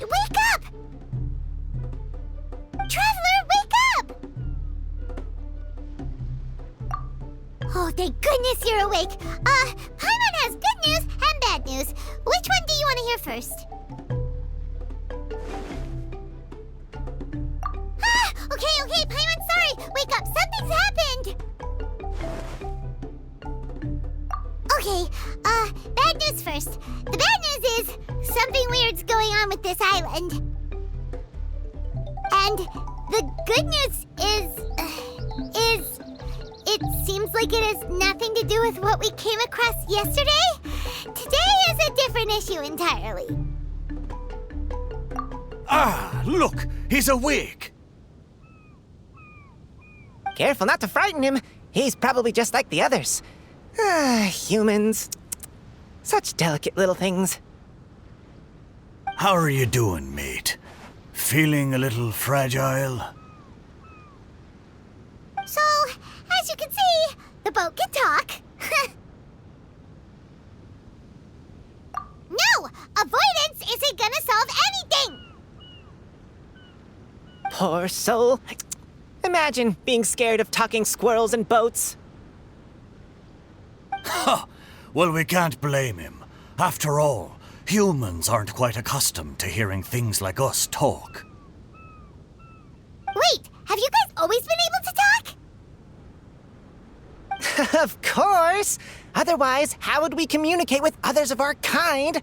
wake up! Traveler, wake up! Oh, thank goodness you're awake. Paimon has good news and bad news. Which one do you want to hear first? Okay, Paimon, sorry. Wake up, something's happened. Okay, bad news first. The bad news is something weird's going on with this island. And the good news is it seems like it has nothing to do with what we came across yesterday. Today is a different issue entirely. Ah, look, he's awake. Careful not to frighten him. He's probably just like the others. Humans. Such delicate little things. How are you doing, mate? Feeling a little fragile? So, as you can see, the boat can talk. No! Avoidance isn't gonna solve anything! Poor soul. Imagine being scared of talking squirrels and boats. Ha! Well, we can't blame him. After all, humans aren't quite accustomed to hearing things like us talk. Wait, have you guys always been able to talk? Of course! Otherwise, how would we communicate with others of our kind?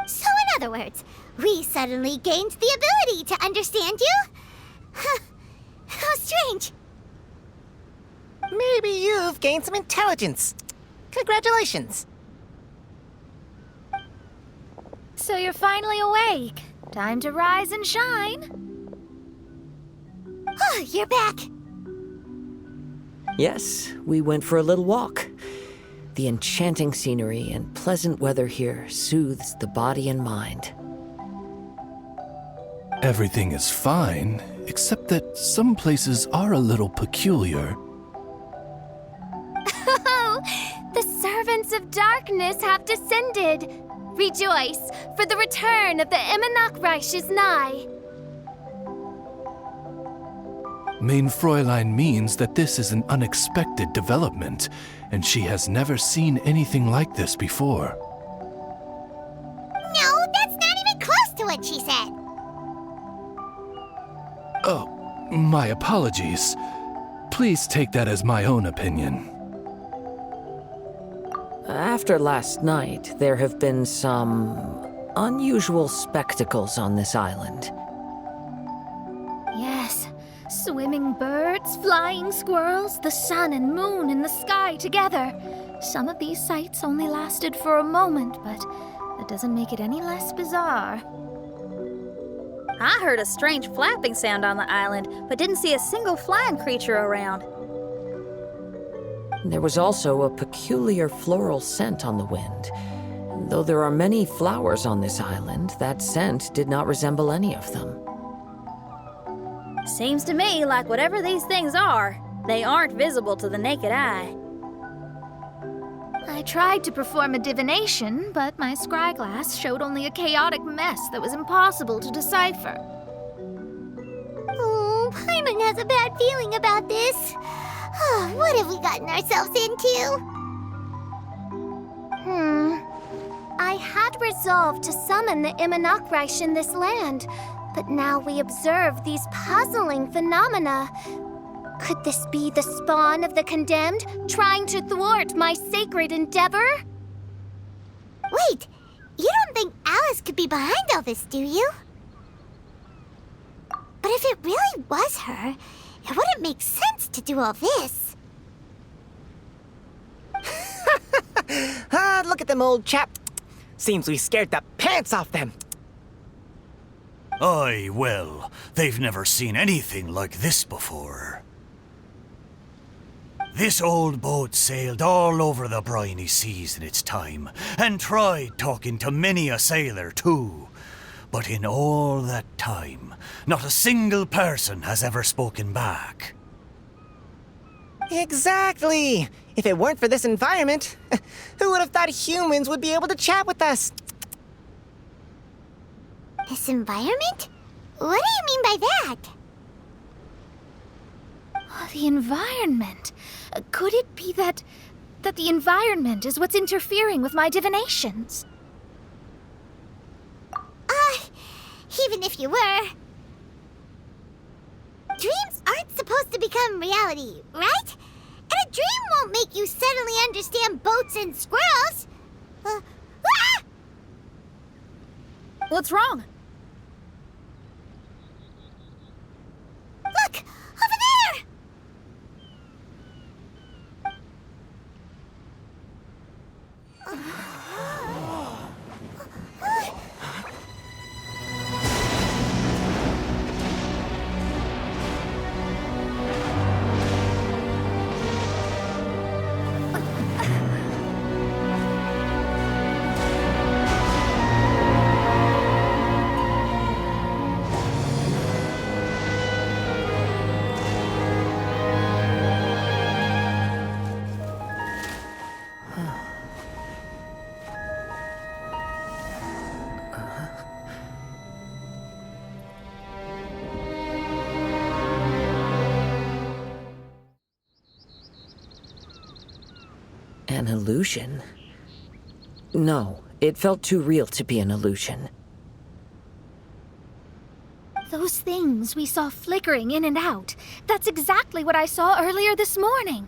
So in other words, we suddenly gained the ability to understand you? How strange. Maybe you've gained some intelligence. Congratulations. So you're finally awake. Time to rise and shine. Oh, you're back. Yes, we went for a little walk. The enchanting scenery and pleasant weather here soothes the body and mind. Everything is fine, except that some places are a little peculiar. Oh, the servants of darkness have descended. Rejoice, for the return of the Immernachtreich is nigh. Mein Fräulein means that this is an unexpected development, and she has never seen anything like this before. No, that's not even close to what she said. Oh, my apologies. Please take that as my own opinion. After last night, there have been some unusual spectacles on this island. Yes, swimming birds, flying squirrels, the sun and moon in the sky together. Some of these sights only lasted for a moment, but that doesn't make it any less bizarre. I heard a strange flapping sound on the island, but didn't see a single flying creature around. There was also a peculiar floral scent on the wind. Though there are many flowers on this island, that scent did not resemble any of them. Seems to me like whatever these things are, they aren't visible to the naked eye. I tried to perform a divination, but my scryglass showed only a chaotic mess that was impossible to decipher. Oh, Paimon has a bad feeling about this. What have we gotten ourselves into? I had resolved to summon the Immernachtreich in this land, but now we observe these puzzling phenomena. Could this be the spawn of the condemned, trying to thwart my sacred endeavor? Wait, you don't think Alice could be behind all this, do you? But if it really was her, it wouldn't make sense to do all this. Look at them, old chap. Seems we scared the pants off them. Aye, well, they've never seen anything like this before. This old boat sailed all over the briny seas in its time, and tried talking to many a sailor too. But in all that time, not a single person has ever spoken back. Exactly. If it weren't for this environment, who would have thought humans would be able to chat with us? This environment? What do you mean by that? Oh, the environment. Could it be that the environment is what's interfering with my divinations? Even if you were... Dreams aren't supposed to become reality, right? And a dream won't make you suddenly understand boats and squirrels. What's wrong? Look! Over there! An illusion? No, it felt too real to be an illusion. Those things we saw flickering in and out. That's exactly what I saw earlier this morning.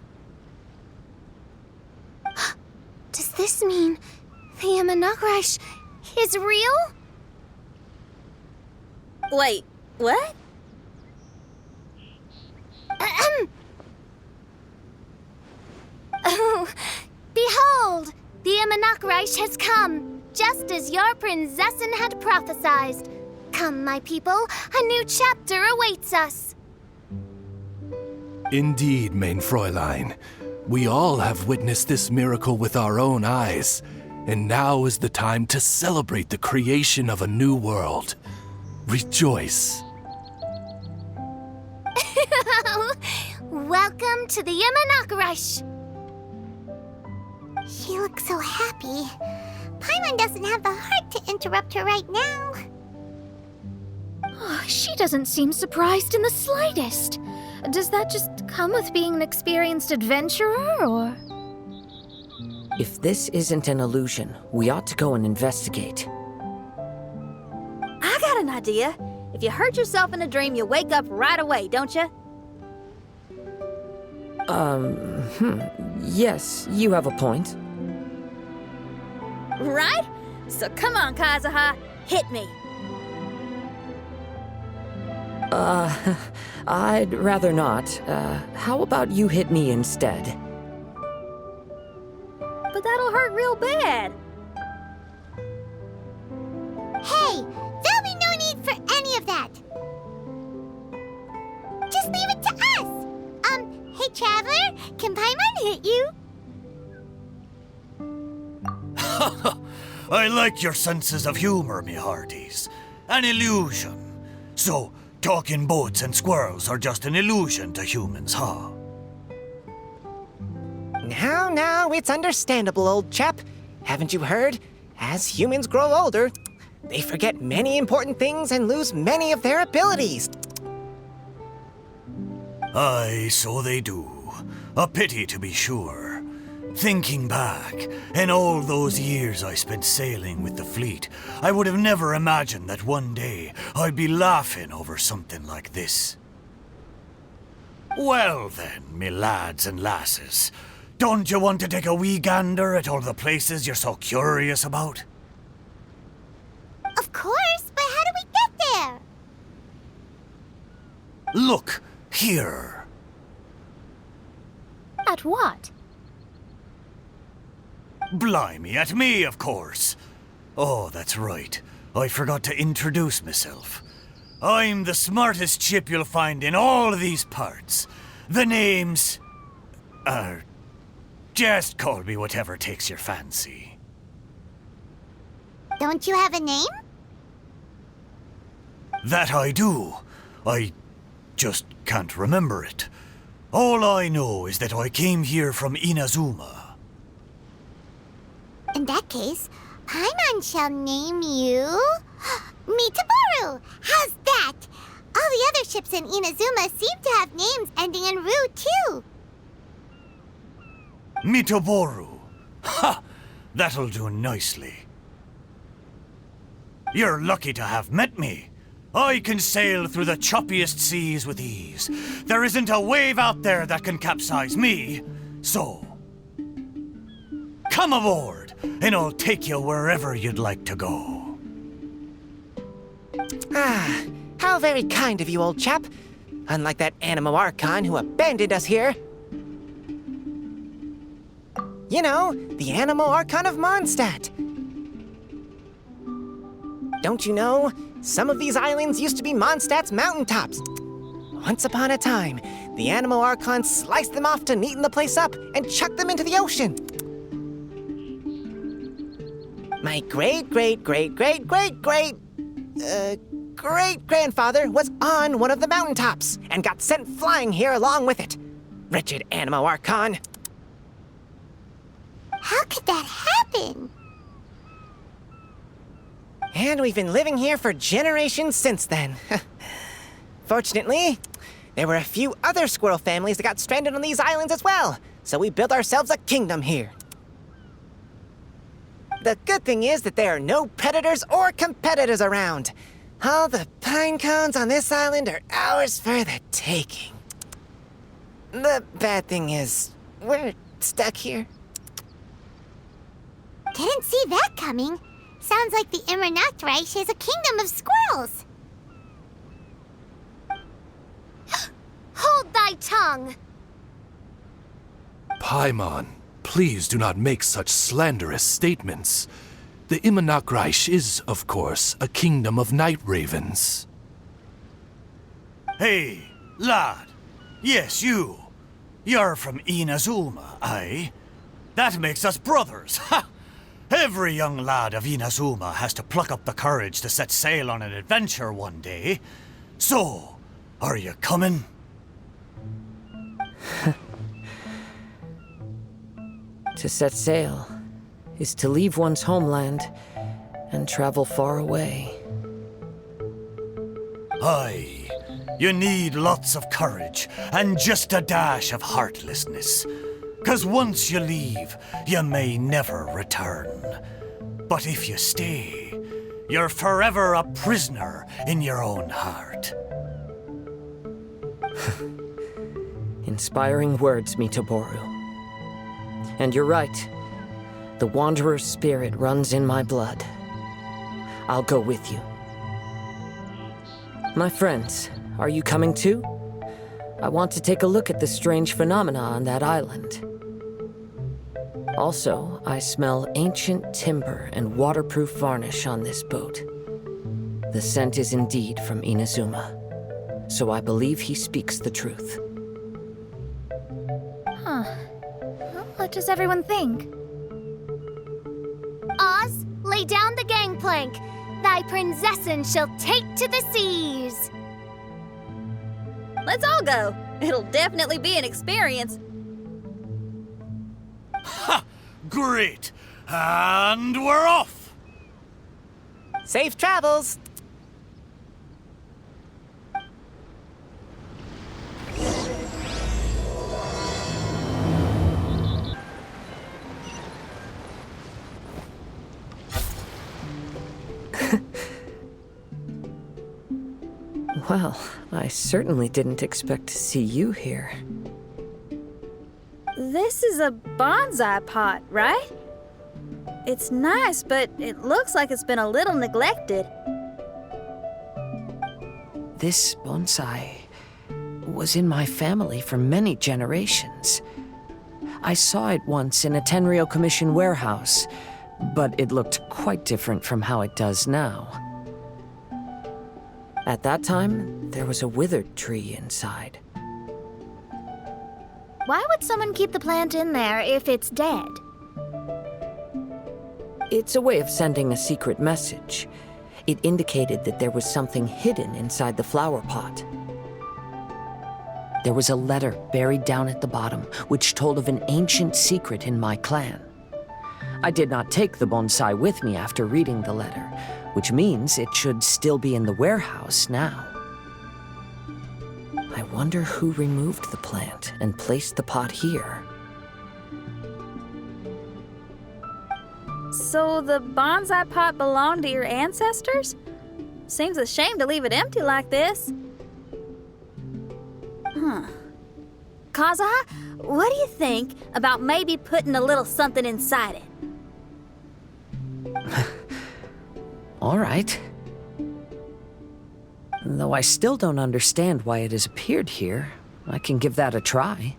Does this mean the Immernachtreich is real? Wait, what? Oh, behold! The Immernachtreich has come, just as your Prinzessin had prophesied. Come, my people, a new chapter awaits us. Indeed, mein Fräulein. We all have witnessed this miracle with our own eyes, and now is the time to celebrate the creation of a new world. Rejoice. Welcome to the Immernachtreich. She looks so happy. Paimon doesn't have the heart to interrupt her right now. Oh, she doesn't seem surprised in the slightest. Does that just come with being an experienced adventurer, or...? If this isn't an illusion, we ought to go and investigate. I got an idea. If you hurt yourself in a dream, you wake up right away, don't you? Yes, you have a point. Right? So come on, Kazuha, hit me. I'd rather not. How about you hit me instead? But that'll hurt real bad. Hey, there'll be no need for any of that. Just leave it to us. Hey, Traveler, can Paimon hit you? I like your senses of humor, me hearties. An illusion. So, talking boats and squirrels are just an illusion to humans, huh? Now, it's understandable, old chap. Haven't you heard? As humans grow older, they forget many important things and lose many of their abilities. Aye, so they do. A pity to be sure. Thinking back, in all those years I spent sailing with the fleet, I would have never imagined that one day I'd be laughing over something like this. Well then, me lads and lasses, don't you want to take a wee gander at all the places you're so curious about? Of course, but how do we get there? Look, here. At what? Blimey, at me, of course. Oh, that's right. I forgot to introduce myself. I'm the smartest chip you'll find in all of these parts. The name's... just call me whatever takes your fancy. Don't you have a name? That I do. I just can't remember it. All I know is that I came here from Inazuma. In that case, Paimon shall name you... Mitaboru! How's that? All the other ships in Inazuma seem to have names ending in Ru, too. Mitoboru. Ha! That'll do nicely. You're lucky to have met me. I can sail through the choppiest seas with ease. There isn't a wave out there that can capsize me. So, come aboard, and I'll take you wherever you'd like to go. Ah, how very kind of you, old chap. Unlike that Animo Archon who abandoned us here. You know, the Animo Archon of Mondstadt. Don't you know? Some of these islands used to be Mondstadt's mountaintops. Once upon a time, the Animo Archon sliced them off to neaten the place up and chucked them into the ocean. My great-grandfather was on one of the mountaintops and got sent flying here along with it. Wretched Animo Archon. How could that happen? And we've been living here for generations since then. Fortunately, there were a few other squirrel families that got stranded on these islands as well, so we built ourselves a kingdom here. The good thing is that there are no predators or competitors around. All the pine cones on this island are ours for the taking. The bad thing is, we're stuck here. Didn't see that coming. Sounds like the Immernachtreich is a kingdom of squirrels. Hold thy tongue! Paimon, please do not make such slanderous statements. The Immernachtreich is, of course, a kingdom of night ravens. Hey, lad. Yes, you. You're from Inazuma, aye? That makes us brothers, ha! Every young lad of Inazuma has to pluck up the courage to set sail on an adventure one day. So, are you coming? To set sail is to leave one's homeland and travel far away. Aye, you need lots of courage and just a dash of heartlessness. 'Cause once you leave, you may never return. But if you stay, you're forever a prisoner in your own heart. Inspiring words, Mitoboru. And you're right. The Wanderer's spirit runs in my blood. I'll go with you. My friends, are you coming too? I want to take a look at the strange phenomena on that island. Also, I smell ancient timber and waterproof varnish on this boat. The scent is indeed from Inazuma, so I believe he speaks the truth. Huh. Well, what does everyone think? Oz, lay down the gangplank. Thy princessin shall take to the seas. Let's all go. It'll definitely be an experience. Ha! Great! And we're off! Safe travels! Well, I certainly didn't expect to see you here. This is a bonsai pot, right? It's nice, but it looks like it's been a little neglected. This bonsai was in my family for many generations. I saw it once in a Tenryo Commission warehouse, but it looked quite different from how it does now. At that time, there was a withered tree inside. Why would someone keep the plant in there if it's dead? It's a way of sending a secret message. It indicated that there was something hidden inside the flower pot. There was a letter buried down at the bottom, which told of an ancient secret in my clan. I did not take the bonsai with me after reading the letter, which means it should still be in the warehouse now. I wonder who removed the plant and placed the pot here. So the bonsai pot belonged to your ancestors? Seems a shame to leave it empty like this. Kazuha, what do you think about maybe putting a little something inside it? All right. Though I still don't understand why it has appeared here, I can give that a try.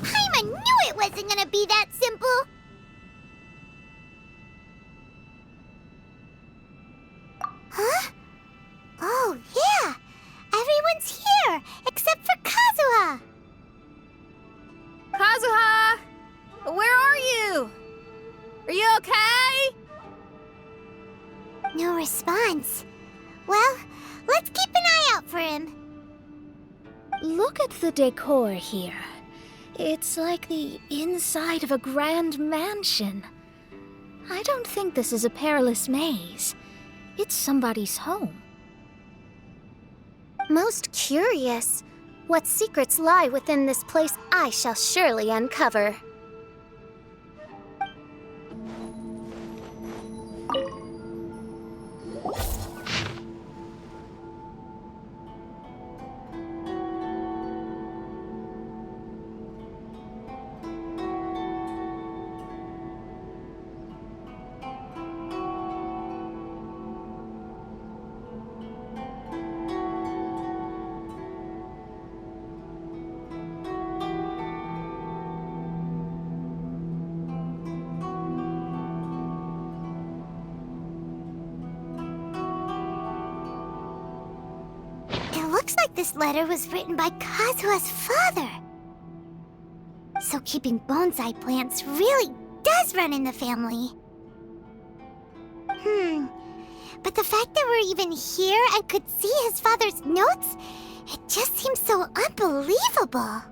Paimon knew it wasn't gonna be that simple! Huh? Oh, yeah! Everyone's here, except for Kazuha! Kazuha! Where are you? Are you okay? No response. Well, let's keep an eye out for him. Look at the decor here. It's like the inside of a grand mansion. I don't think this is a perilous maze. It's somebody's home. Most curious. What secrets lie within this place I shall surely uncover. Looks like this letter was written by Kazuha's father. So keeping bonsai plants really does run in the family. But the fact that we're even here and could see his father's notes, it just seems so unbelievable.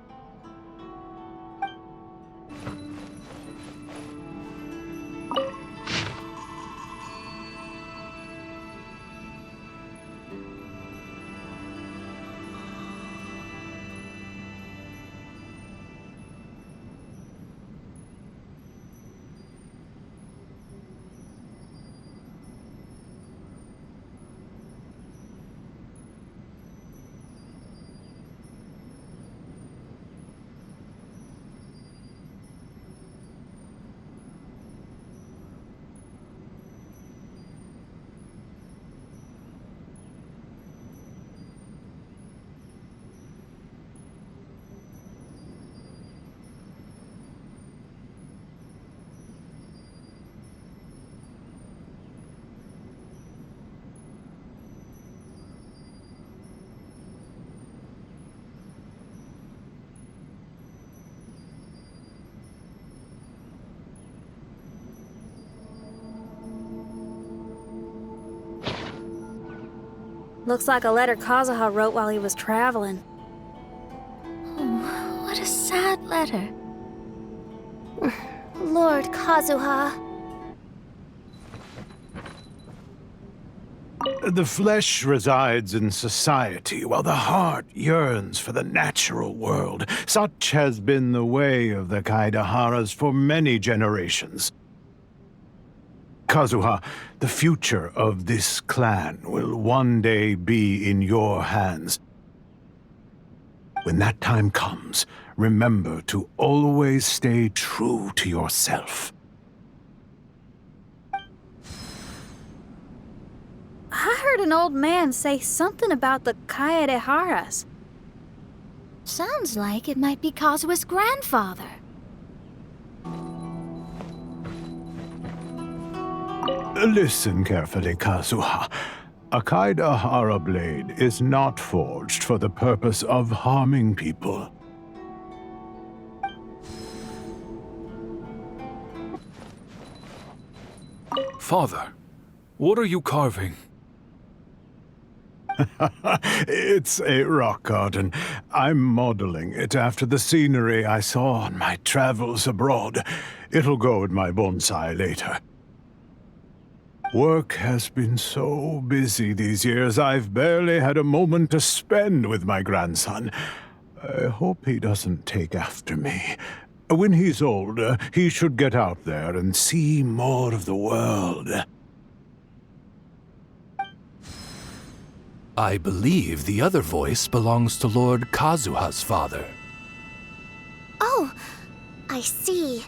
Looks like a letter Kazuha wrote while he was traveling. Oh, what a sad letter. Lord Kazuha. The flesh resides in society, while the heart yearns for the natural world. Such has been the way of the Kaidaharas for many generations. Kazuha, the future of this clan will one day be in your hands. When that time comes, remember to always stay true to yourself. I heard an old man say something about the Kaidaharas. Sounds like it might be Kazuha's grandfather. Listen carefully, Kazuha. A Kaidahara blade is not forged for the purpose of harming people. Father, what are you carving? It's a rock garden. I'm modeling it after the scenery I saw on my travels abroad. It'll go in my bonsai later. Work has been so busy these years, I've barely had a moment to spend with my grandson. I hope he doesn't take after me. When he's older, he should get out there and see more of the world. I believe the other voice belongs to Lord Kazuha's father. Oh, I see.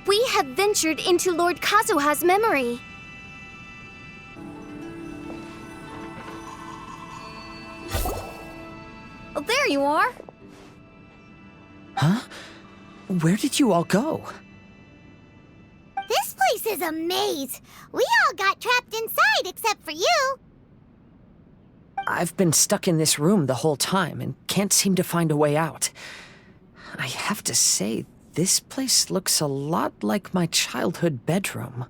We have ventured into Lord Kazuha's memory. Oh, there you are. Huh? Where did you all go? This place is a maze. We all got trapped inside except for you. I've been stuck in this room the whole time and can't seem to find a way out. I have to say, this place looks a lot like my childhood bedroom.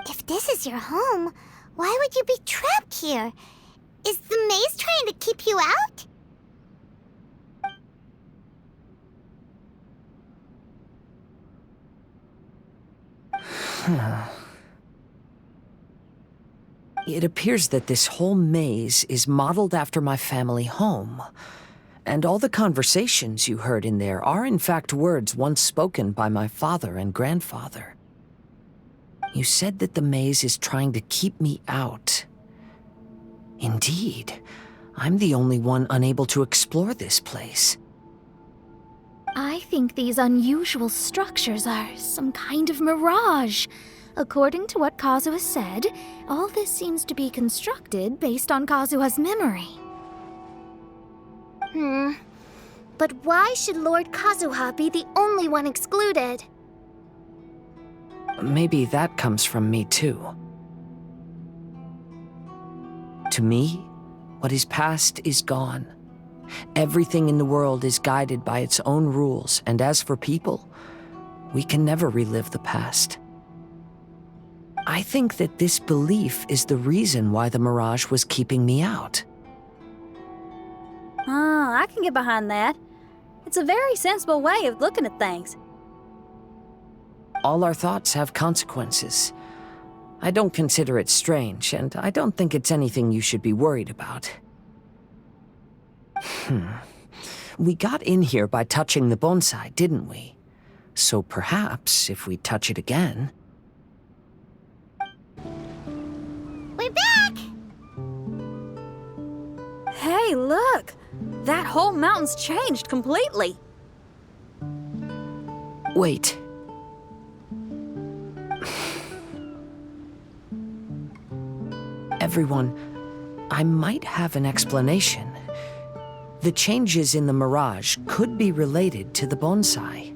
If this is your home, why would you be trapped here? Is the maze trying to keep you out? It appears that this whole maze is modeled after my family home. And all the conversations you heard in there are in fact words once spoken by my father and grandfather. You said that the maze is trying to keep me out. Indeed, I'm the only one unable to explore this place. I think these unusual structures are some kind of mirage. According to what Kazuha said, all this seems to be constructed based on Kazuha's memory. But why should Lord Kazuha be the only one excluded? Maybe that comes from me too. To me, what is past is gone. Everything in the world is guided by its own rules, and as for people, we can never relive the past. I think that this belief is the reason why the mirage was keeping me out. I can get behind that. It's a very sensible way of looking at things. All our thoughts have consequences. I don't consider it strange, and I don't think it's anything you should be worried about. We got in here by touching the bonsai, didn't we? So perhaps, if we touch it again... We're back! Hey, look! That whole mountain's changed completely. Wait. Everyone, I might have an explanation. The changes in the mirage could be related to the bonsai.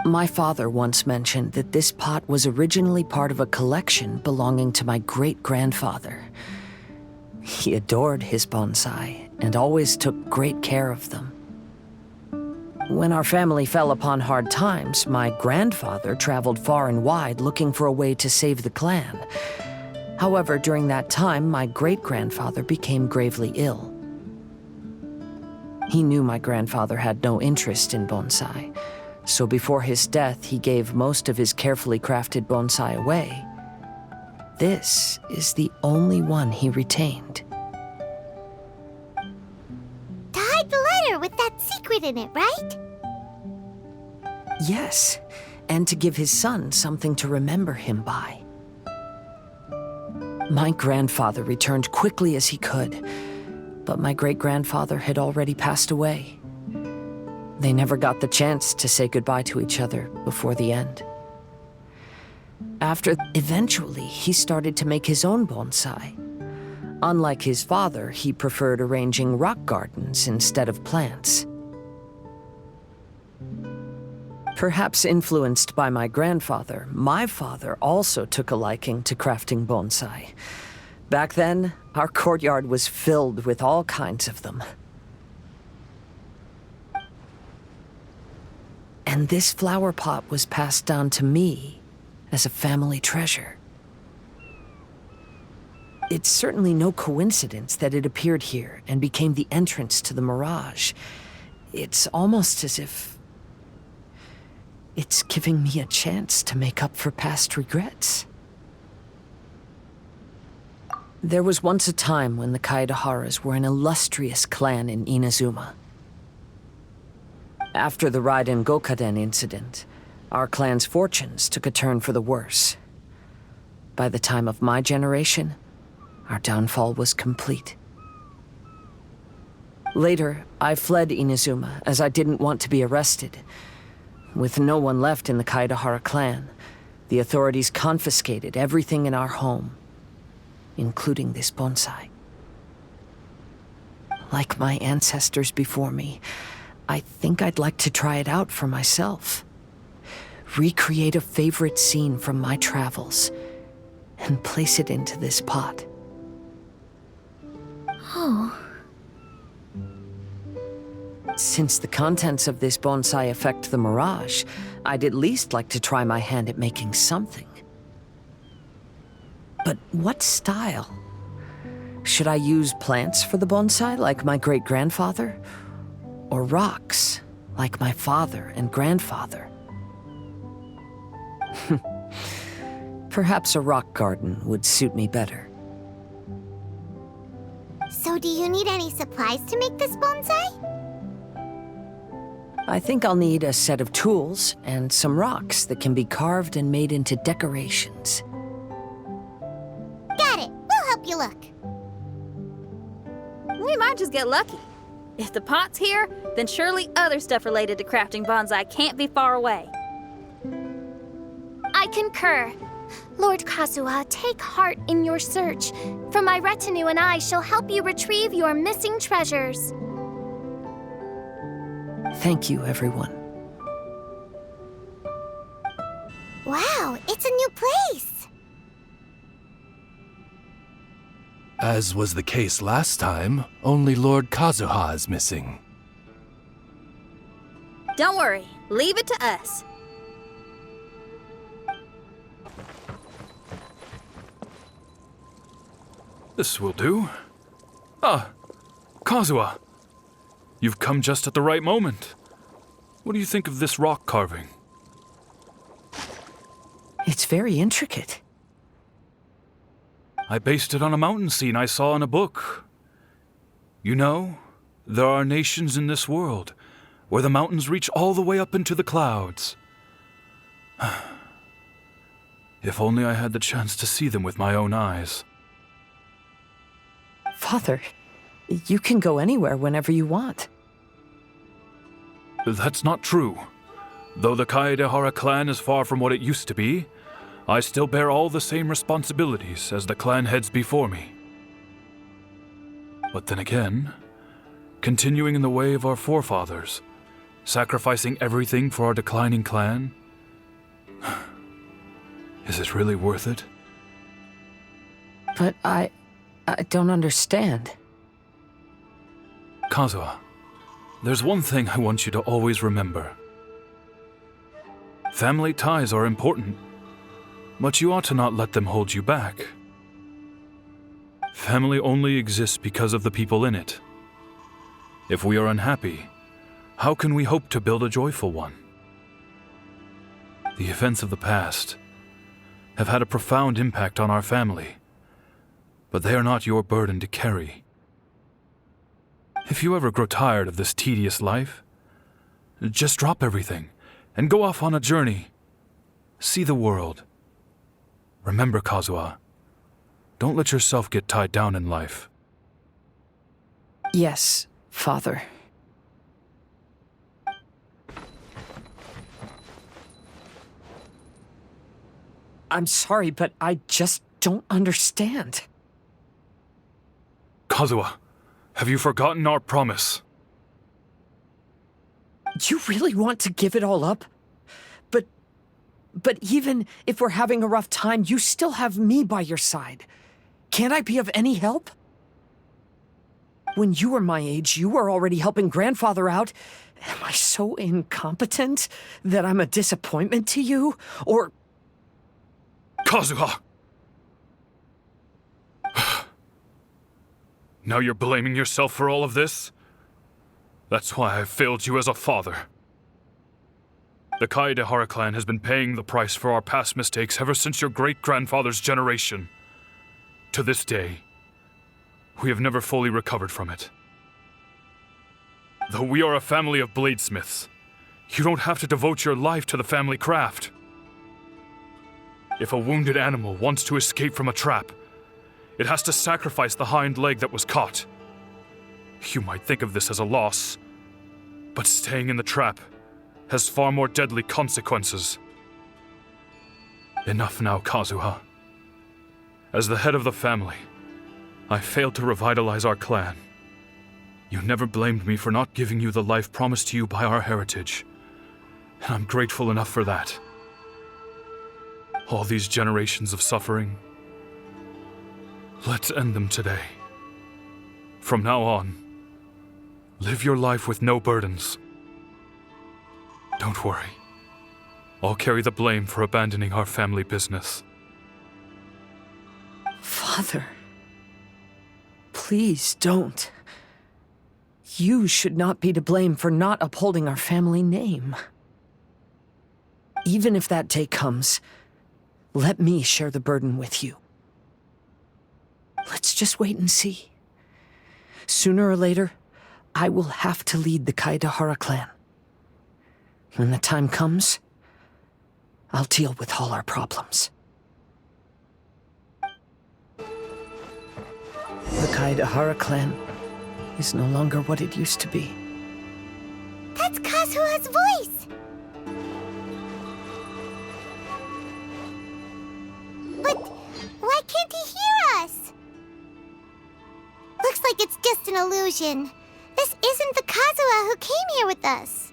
My father once mentioned that this pot was originally part of a collection belonging to my great-grandfather. He adored his bonsai and always took great care of them. When our family fell upon hard times, my grandfather traveled far and wide looking for a way to save the clan. However, during that time, my great-grandfather became gravely ill. He knew my grandfather had no interest in bonsai, so before his death, he gave most of his carefully crafted bonsai away. This is the only one he retained. To hide the letter with that secret in it, right? Yes, and to give his son something to remember him by. My grandfather returned quickly as he could, but my great-grandfather had already passed away. They never got the chance to say goodbye to each other before the end. Eventually, he started to make his own bonsai. Unlike his father, he preferred arranging rock gardens instead of plants. Perhaps influenced by my grandfather, my father also took a liking to crafting bonsai. Back then, our courtyard was filled with all kinds of them. And this flower pot was passed down to me as a family treasure. It's certainly no coincidence that it appeared here and became the entrance to the mirage. It's almost as if it's giving me a chance to make up for past regrets. There was once a time when the Kaidaharas were an illustrious clan in Inazuma. After the Raiden Gokaden incident, our clan's fortunes took a turn for the worse. By the time of my generation, our downfall was complete. Later, I fled Inazuma as I didn't want to be arrested. With no one left in the Kaidahara clan, the authorities confiscated everything in our home, including this bonsai. Like my ancestors before me, I think I'd like to try it out for myself. Recreate a favorite scene from my travels and place it into this pot. Oh. Since the contents of this bonsai affect the mirage, I'd at least like to try my hand at making something. But what style? Should I use plants for the bonsai like my great-grandfather? Or rocks like my father and grandfather? Perhaps a rock garden would suit me better. So do you need any supplies to make this bonsai? I think I'll need a set of tools and some rocks that can be carved and made into decorations. Got it. We'll help you look. We might just get lucky. If the pot's here, then surely other stuff related to crafting bonsai can't be far away. I concur. Lord Kazuha, take heart in your search, for my retinue and I shall help you retrieve your missing treasures. Thank you, everyone. Wow, it's a new place. As was the case last time, only Lord Kazuha is missing. Don't worry, leave it to us. This will do. Ah, Kazuha. You've come just at the right moment. What do you think of this rock carving? It's very intricate. I based it on a mountain scene I saw in a book. You know, there are nations in this world where the mountains reach all the way up into the clouds. If only I had the chance to see them with my own eyes. Father, you can go anywhere whenever you want. That's not true. Though the Kaedehara clan is far from what it used to be, I still bear all the same responsibilities as the clan heads before me. But then again, continuing in the way of our forefathers, sacrificing everything for our declining clan, is it really worth it? But I don't understand. Kazuha, there's one thing I want you to always remember. Family ties are important, but you ought to not let them hold you back. Family only exists because of the people in it. If we are unhappy, how can we hope to build a joyful one? The events of the past have had a profound impact on our family, but they are not your burden to carry. If you ever grow tired of this tedious life, just drop everything and go off on a journey. See the world. Remember, Kazuha, don't let yourself get tied down in life. Yes, Father. I'm sorry, but I just don't understand. Kazuha, have you forgotten our promise? You really want to give it all up? But even if we're having a rough time, you still have me by your side. Can't I be of any help? When you were my age, you were already helping Grandfather out. Am I so incompetent that I'm a disappointment to you? Or... Kazuha! Now you're blaming yourself for all of this? That's why I failed you as a father. The Kaedehara clan has been paying the price for our past mistakes ever since your great-grandfather's generation. To this day, we have never fully recovered from it. Though we are a family of bladesmiths, you don't have to devote your life to the family craft. If a wounded animal wants to escape from a trap, it has to sacrifice the hind leg that was caught. You might think of this as a loss, but staying in the trap has far more deadly consequences. Enough now, Kazuha. As the head of the family, I failed to revitalize our clan. You never blamed me for not giving you the life promised to you by our heritage, and I'm grateful enough for that. All these generations of suffering, let's end them today. From now on, live your life with no burdens. Don't worry. I'll carry the blame for abandoning our family business. Father, please don't. You should not be to blame for not upholding our family name. Even if that day comes, let me share the burden with you. Let's just wait and see. Sooner or later, I will have to lead the Kaedehara clan. When the time comes, I'll deal with all our problems. The Kaedehara clan is no longer what it used to be. That's Kazuha's voice! But why can't he hear us? Looks like it's just an illusion. This isn't the Kazuha who came here with us.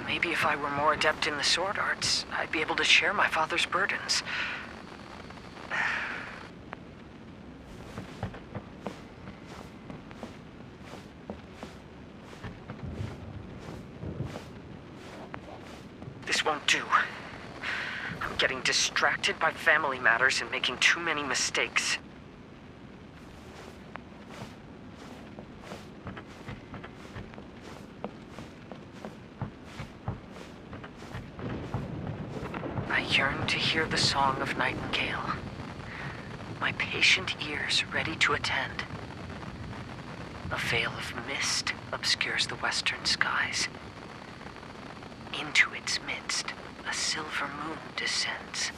Maybe if I were more adept in the sword arts, I'd be able to share my father's burdens. This won't do. I'm getting distracted by family matters and making too many mistakes. I yearn to hear the song of nightingale. My patient ears ready to attend. A veil of mist obscures the western skies. Into its midst, a silver moon descends.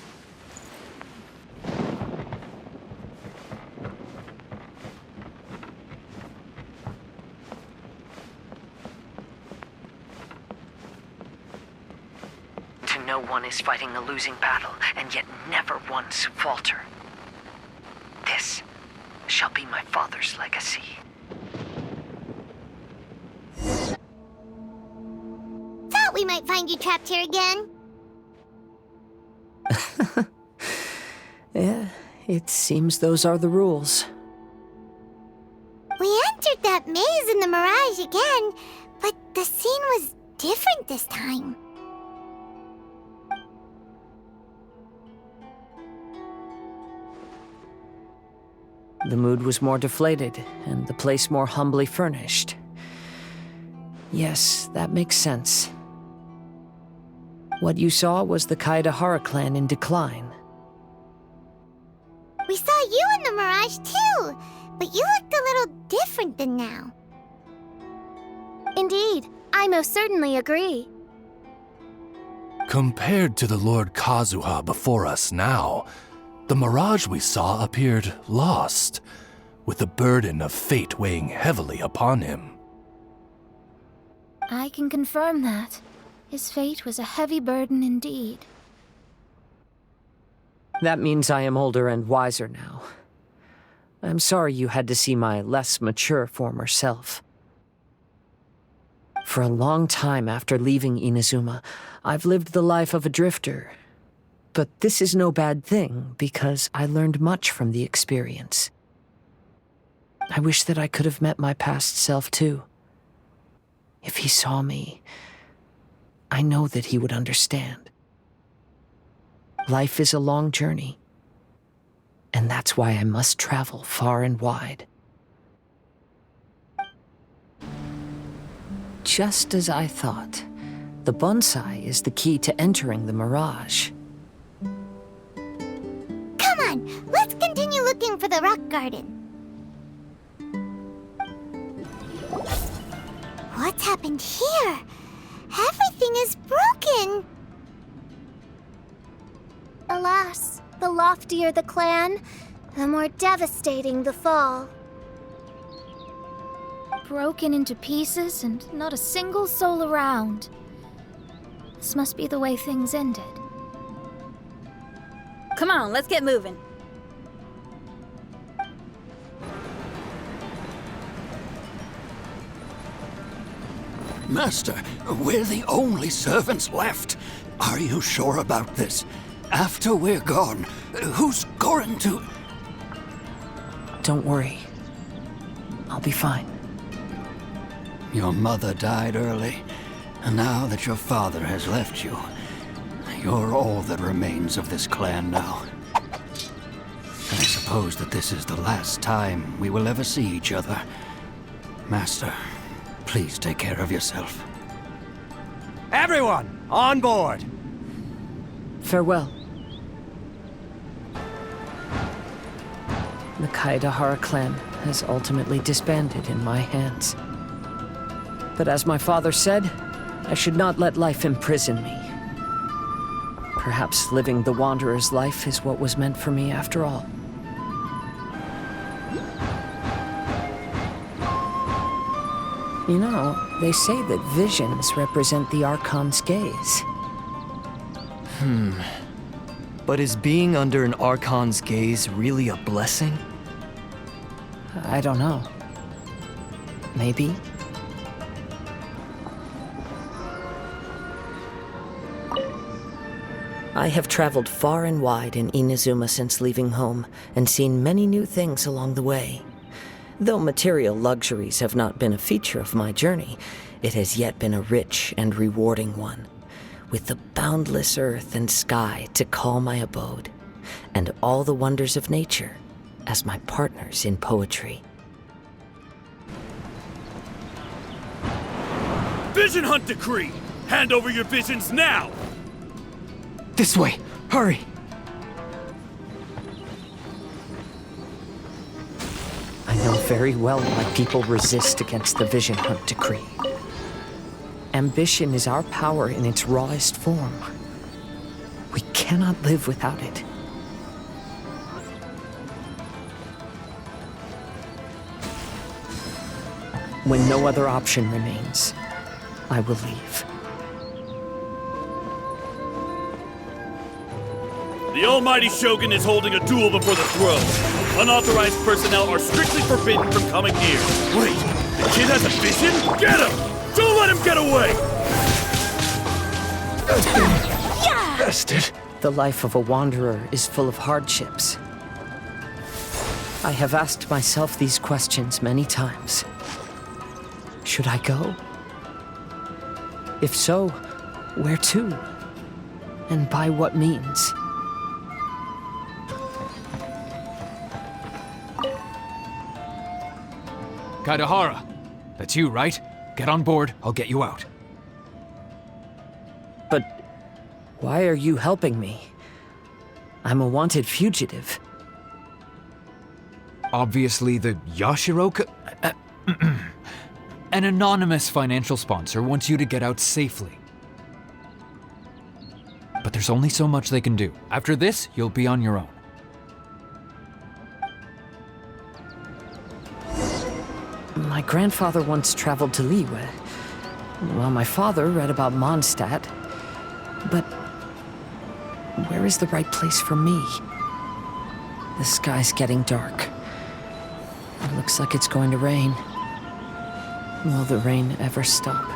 To know one is fighting a losing battle, and yet never once falter. This shall be my father's legacy. Thought we might find you trapped here again. Yeah, it seems those are the rules. We entered that maze in the mirage again, but the scene was different this time. The mood was more deflated, and the place more humbly furnished. Yes, that makes sense. What you saw was the Kaedehara clan in decline. We saw you in the mirage too, but you looked a little different than now. Indeed, I most certainly agree. Compared to the Lord Kazuha before us now, the mirage we saw appeared lost, with the burden of fate weighing heavily upon him. I can confirm that. His fate was a heavy burden indeed. That means I am older and wiser now. I'm sorry you had to see my less mature former self. For a long time after leaving Inazuma, I've lived the life of a drifter. But this is no bad thing, because I learned much from the experience. I wish that I could have met my past self, too. If he saw me, I know that he would understand. Life is a long journey, and that's why I must travel far and wide. Just as I thought, the bonsai is the key to entering the mirage. Come on, let's continue looking for the rock garden. What's happened here? Everything is broken. Alas, the loftier the clan, the more devastating the fall. Broken into pieces and not a single soul around. This must be the way things ended. Come on, let's get moving. Master, we're the only servants left. Are you sure about this? After we're gone, who's going to... Don't worry. I'll be fine. Your mother died early, and now that your father has left you, you're all that remains of this clan now. I suppose that this is the last time we will ever see each other. Master, please take care of yourself. Everyone, on board! Farewell. The Kaedahara clan has ultimately disbanded in my hands. But as my father said, I should not let life imprison me. Perhaps living the Wanderer's life is what was meant for me after all. You know, they say that visions represent the Archon's gaze. But is being under an Archon's gaze really a blessing? I don't know. Maybe. I have traveled far and wide in Inazuma since leaving home, and seen many new things along the way. Though material luxuries have not been a feature of my journey, it has yet been a rich and rewarding one, with the boundless earth and sky to call my abode, and all the wonders of nature as my partners in poetry. Vision Hunt Decree! Hand over your visions now! This way! Hurry! I know very well why people resist against the Vision Hunt Decree. Ambition is our power in its rawest form. We cannot live without it. When no other option remains, I will leave. The Almighty Shogun is holding a duel before the throne. Unauthorized personnel are strictly forbidden from coming here. Wait, the kid has a vision? Get him! Don't let him get away! Bastard! The life of a wanderer is full of hardships. I have asked myself these questions many times. Should I go? If so, where to? And by what means? Kaedahara, that's you, right? Get on board, I'll get you out. But why are you helping me? I'm a wanted fugitive. Obviously the Yashiro... An anonymous financial sponsor wants you to get out safely. But there's only so much they can do. After this, you'll be on your own. My grandfather once traveled to Liyue, while my father read about Mondstadt. But where is the right place for me? The sky's getting dark. It looks like it's going to rain. Will the rain ever stop?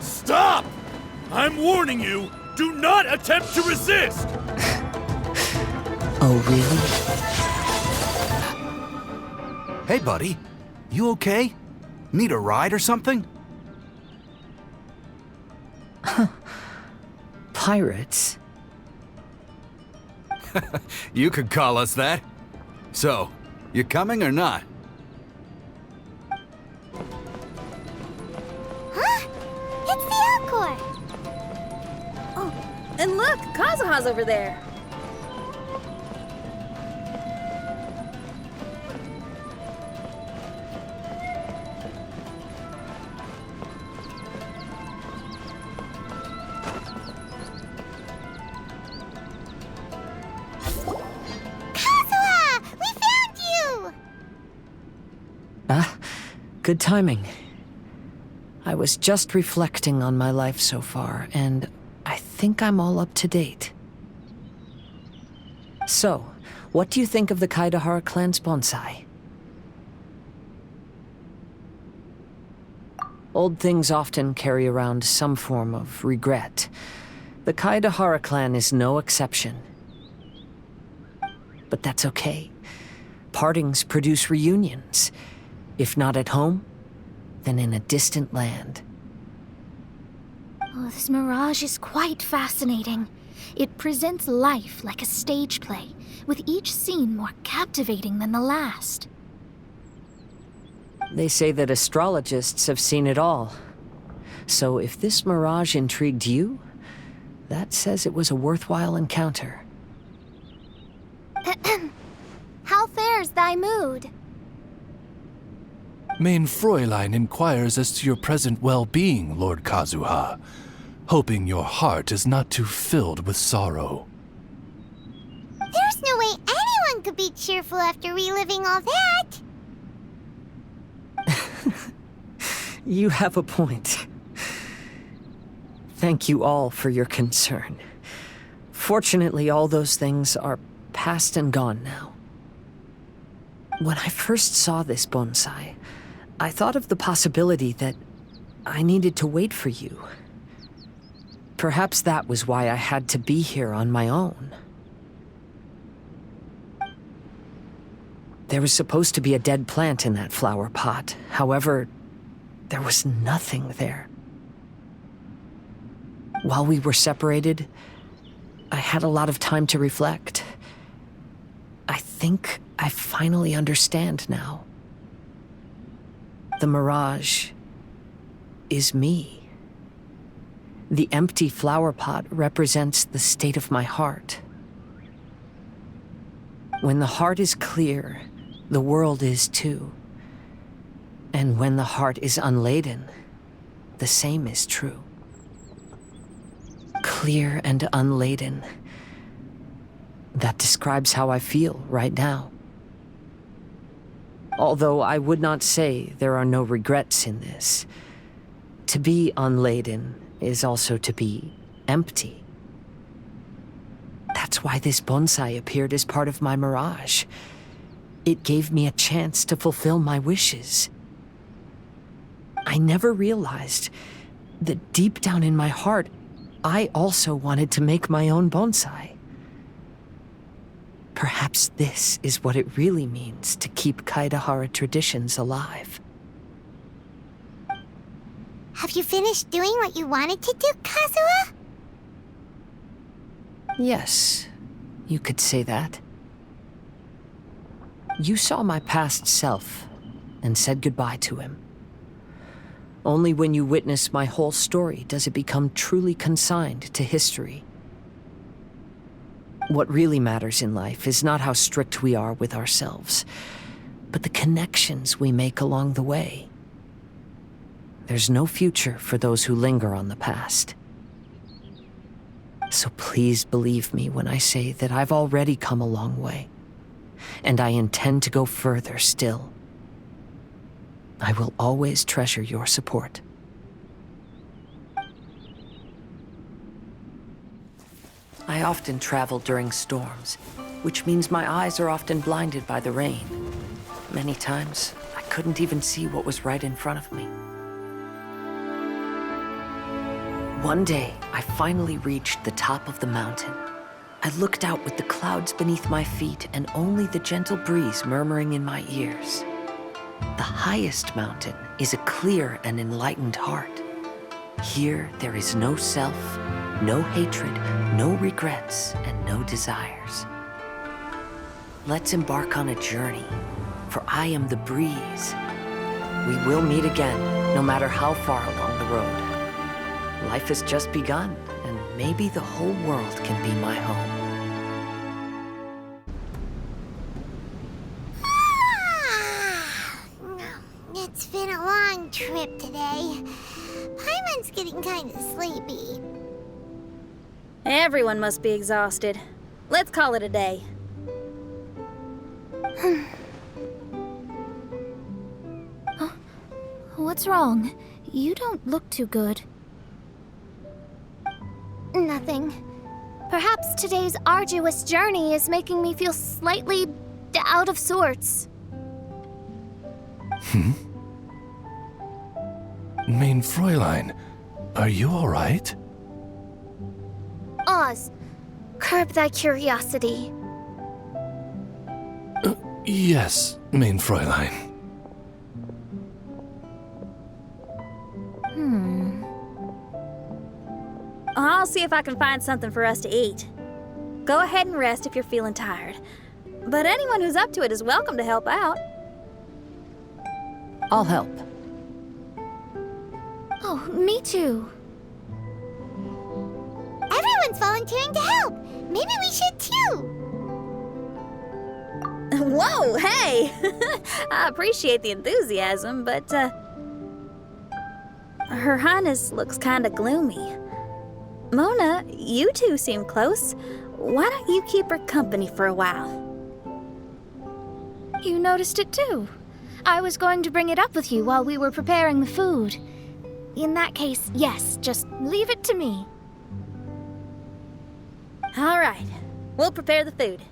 Stop! I'm warning you, do not attempt to resist! Oh, really? Hey, buddy. You okay? Need a ride or something? Pirates? You could call us that. So, you coming or not? Huh? It's the Alcor! Oh, and look, Kazuha's over there. Good timing. I was just reflecting on my life so far, and I think I'm all up to date. So, what do you think of the Kaidahara clan's bonsai? Old things often carry around some form of regret. The Kaidahara clan is no exception. But that's okay. Partings produce reunions. If not at home, then in a distant land. Oh, this mirage is quite fascinating. It presents life like a stage play, with each scene more captivating than the last. They say that astrologists have seen it all. So if this mirage intrigued you, that says it was a worthwhile encounter. How fares thy mood? Mein Fräulein inquires as to your present well-being, Lord Kazuha, hoping your heart is not too filled with sorrow. There's no way anyone could be cheerful after reliving all that! You have a point. Thank you all for your concern. Fortunately, all those things are past and gone now. When I first saw this bonsai, I thought of the possibility that I needed to wait for you. Perhaps that was why I had to be here on my own. There was supposed to be a dead plant in that flower pot. However, there was nothing there. While we were separated, I had a lot of time to reflect. I think I finally understand now. The mirage is me. The empty flower pot represents the state of my heart. When the heart is clear, the world is too. And when the heart is unladen, the same is true. Clear and unladen. That describes how I feel right now. Although I would not say there are no regrets in this. To be unladen is also to be empty. That's why this bonsai appeared as part of my mirage. It gave me a chance to fulfill my wishes. I never realized that deep down in my heart, I also wanted to make my own bonsai. Perhaps this is what it really means to keep Kaidahara traditions alive. Have you finished doing what you wanted to do, Kazuha? Yes, you could say that. You saw my past self and said goodbye to him. Only when you witness my whole story does it become truly consigned to history. What really matters in life is not how strict we are with ourselves, but the connections we make along the way. There's no future for those who linger on the past. So please believe me when I say that I've already come a long way, and I intend to go further still. I will always treasure your support. I often travel during storms, which means my eyes are often blinded by the rain. Many times, I couldn't even see what was right in front of me. One day, I finally reached the top of the mountain. I looked out with the clouds beneath my feet and only the gentle breeze murmuring in my ears. The highest mountain is a clear and enlightened heart. Here, there is no self, no hatred, no regrets, and no desires. Let's embark on a journey, for I am the breeze. We will meet again, no matter how far along the road. Life has just begun, and maybe the whole world can be my home. It's been a long trip today. Paimon's getting kind of sleepy. Everyone must be exhausted. Let's call it a day. What's wrong? You don't look too good. Nothing. Perhaps today's arduous journey is making me feel slightly out of sorts. Mein Fräulein, are you all right? Oz, curb thy curiosity. Yes, mein Fräulein. I'll see if I can find something for us to eat. Go ahead and rest if you're feeling tired. But anyone who's up to it is welcome to help out. I'll help. Oh, me too. Everyone's volunteering to help. Maybe we should too. Whoa, hey! I appreciate the enthusiasm, but, Her Highness looks kinda gloomy. Mona, you two seem close. Why don't you keep her company for a while? You noticed it too. I was going to bring it up with you while we were preparing the food. In that case, yes, just leave it to me. All right, we'll prepare the food.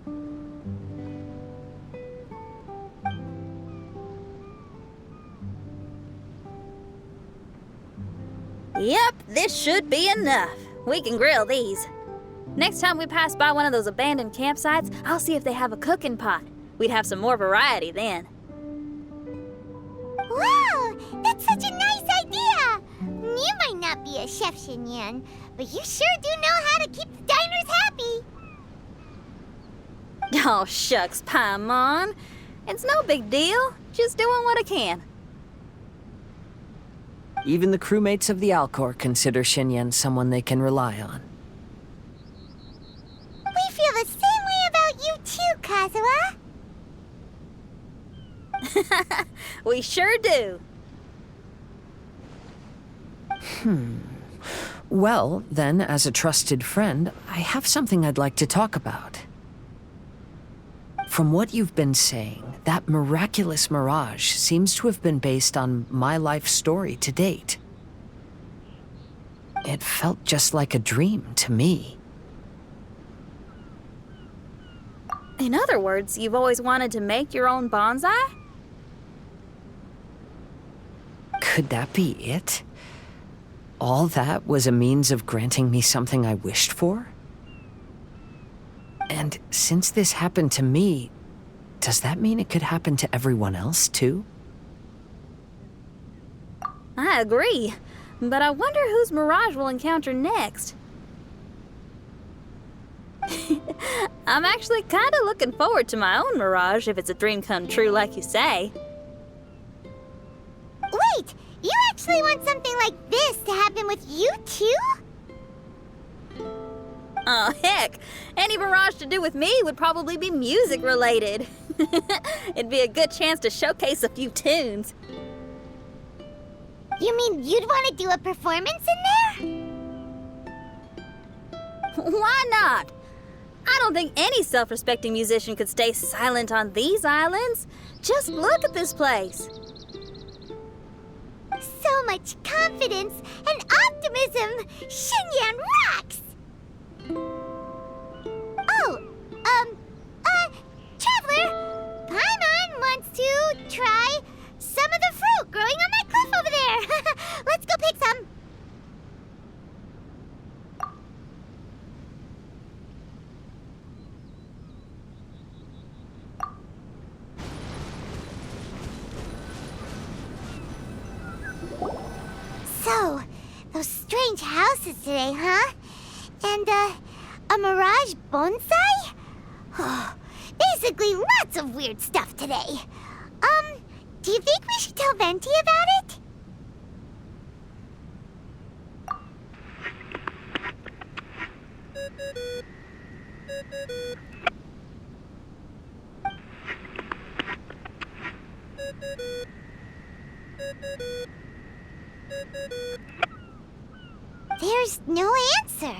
Yep, this should be enough. We can grill these. Next time we pass by one of those abandoned campsites, I'll see if they have a cooking pot. We'd have some more variety then. Wow, that's such a nice idea! You might not be a chef, Xinyan, but you sure do know how to keep the diners happy. Oh, shucks, Paimon. It's no big deal. Just doing what I can. Even the crewmates of the Alcor consider Xinyan someone they can rely on. We feel the same way about you too, Kazuha. We sure do. Well, then, as a trusted friend, I have something I'd like to talk about. From what you've been saying, that miraculous mirage seems to have been based on my life story to date. It felt just like a dream to me. In other words, you've always wanted to make your own bonsai? Could that be it? All that was a means of granting me something I wished for? And since this happened to me, does that mean it could happen to everyone else, too? I agree, but I wonder whose mirage we'll encounter next. I'm actually kind of looking forward to my own mirage if it's a dream come true like you say. Wait, you actually want something like this to happen with you too? Oh, heck. Any mirage to do with me would probably be music-related. It'd be a good chance to showcase a few tunes. You mean you'd want to do a performance in there? Why not? I don't think any self-respecting musician could stay silent on these islands. Just look at this place. So much confidence and optimism! Xinyan rocks! Oh, Traveler! Paimon wants to try some of the fruit growing on that cliff over there. Let's go pick some. Oh, heck. Any mirage to do with me would probably be music-related. It'd be a good chance to showcase a few tunes. You mean you'd want to do a performance in there? Why not? I don't think any self-respecting musician could stay silent on these islands. Just look at this place. So much confidence and optimism. Xinyan rocks! Oh, strange houses today, huh? And, a mirage bonsai? Basically, lots of weird stuff today. Do you think we should tell Venti about it? There's no answer.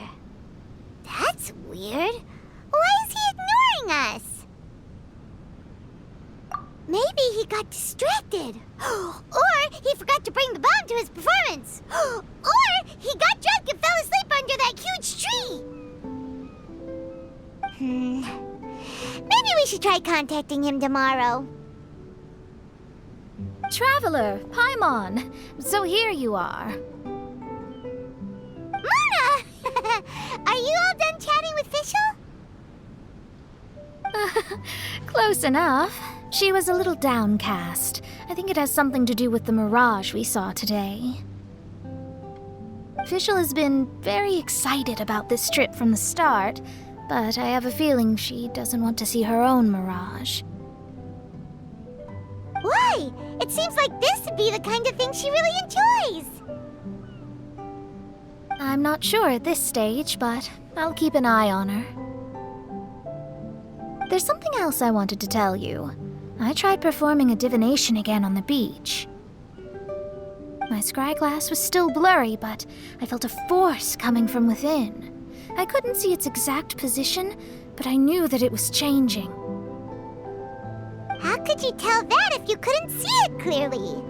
That's weird. Why is he ignoring us? Maybe he got distracted. Or he forgot to bring the bomb to his performance. Or he got drunk and fell asleep under that huge tree. Maybe we should try contacting him tomorrow. Traveler, Paimon. So here you are. Mona! Are you all done chatting with Fischl? Close enough. She was a little downcast. I think it has something to do with the mirage we saw today. Fischl has been very excited about this trip from the start, but I have a feeling she doesn't want to see her own mirage. Why? It seems like this would be the kind of thing she really enjoys. I'm not sure at this stage, but I'll keep an eye on her. There's something else I wanted to tell you. I tried performing a divination again on the beach. My scryglass was still blurry, but I felt a force coming from within. I couldn't see its exact position, but I knew that it was changing. How could you tell that if you couldn't see it clearly?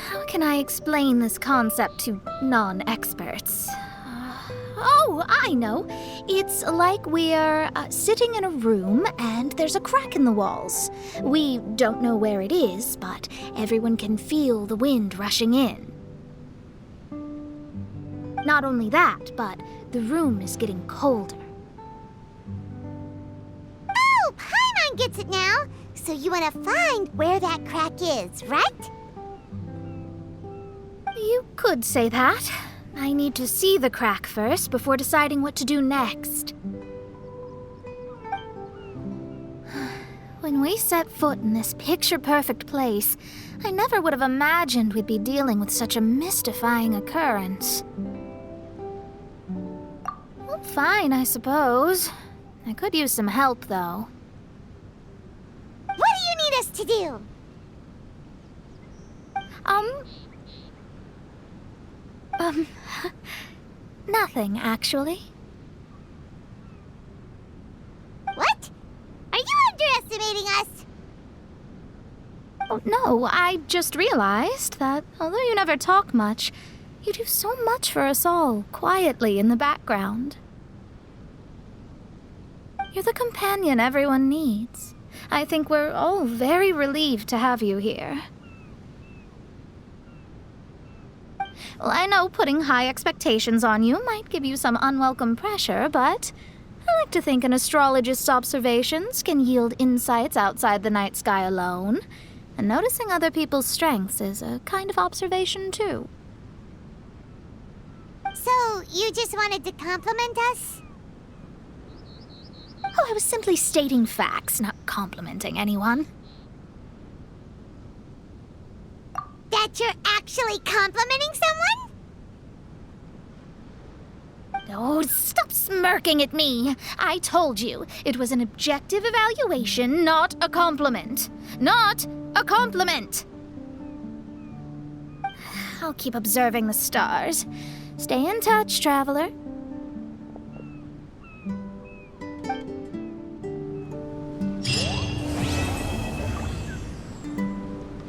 How can I explain this concept to non-experts? Oh, I know. It's like we're sitting in a room and there's a crack in the walls. We don't know where it is, but everyone can feel the wind rushing in. Not only that, but the room is getting colder. Oh, Paimon gets it now. So you want to find where that crack is, right? You could say that. I need to see the crack first before deciding what to do next. When we set foot in this picture-perfect place, I never would have imagined we'd be dealing with such a mystifying occurrence. Well, fine, I suppose. I could use some help, though. What do you need us to do? Nothing, actually. What? Are you underestimating us? Oh, no, I just realized that although you never talk much, you do so much for us all, quietly in the background. You're the companion everyone needs. I think we're all very relieved to have you here. Well, I know putting high expectations on you might give you some unwelcome pressure, but I like to think an astrologist's observations can yield insights outside the night sky alone. And noticing other people's strengths is a kind of observation, too. So, you just wanted to compliment us? Oh, I was simply stating facts, not complimenting anyone. That you're actually complimenting someone? Oh, stop smirking at me. I told you, it was an objective evaluation, not a compliment. Not a compliment! I'll keep observing the stars. Stay in touch, traveler.